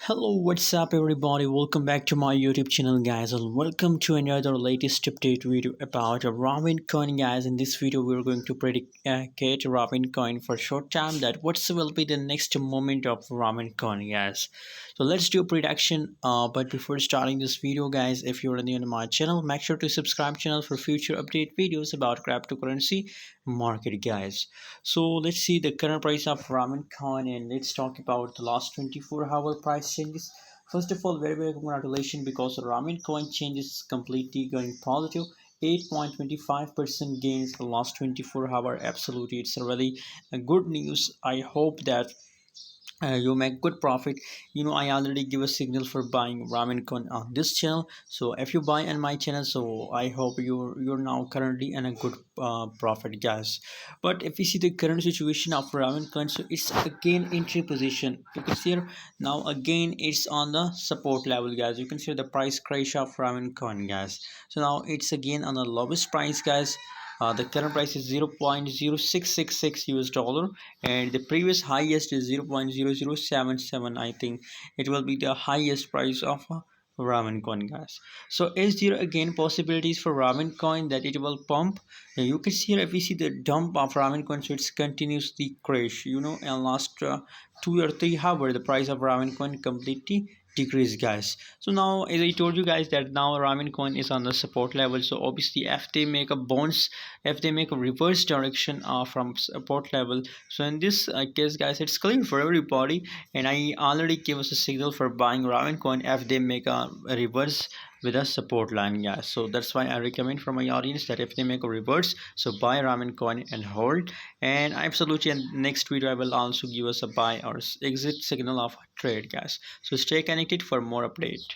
Hello, what's up, everybody? Welcome back to my YouTube channel, guys, and welcome to another latest update video about a Ravencoin, guys. In this video, we're going to predicate Ravencoin for short time that what will be the next moment of Ravencoin, guys. So let's do a prediction. But before starting this video, guys, if you're new to my channel, make sure to subscribe channel for future update videos about cryptocurrency market, guys. So let's see the current price of ramen coin and let's talk about the last 24-hour price changes. First of all, very congratulations because ramen coin changes completely going positive. 8.25% gains the last 24 hour. Absolutely, it's a really good news. I hope that you make good profit. I already give a signal for buying ramen coin on this channel, so if you buy on my channel, so I hope you're now currently in a good profit, guys. But if you see the current situation of ramen coin, so it's again entry position. You can see here now again it's on the support level, guys. You can see the price crash of ramen coin, guys. So now it's again on the lowest price, guys. The current price is 0.0666 US dollar, and the previous highest is 0.0077. I think it will be the highest price of ramen coin, guys. So is there again possibilities for ramen coin that it will pump? You can see here, if we see the dump of ramen coin, so it's continuously crash, in last 2 or 3 hours the price of ramen coin completely decrease, guys. So now, as I told you guys, that now ramen coin is on the support level. So obviously if they make a bounce, if they make a reverse direction from support level, so in this case, guys, it's clear for everybody, and I already gave us a signal for buying ramen coin if they make a reverse with a support line, guys. So that's why I recommend for my audience that if they make a reverse, so buy ramen coin and hold. And absolutely, in next video I will also give us a buy or exit signal of a trade, guys. So stay connected for more update.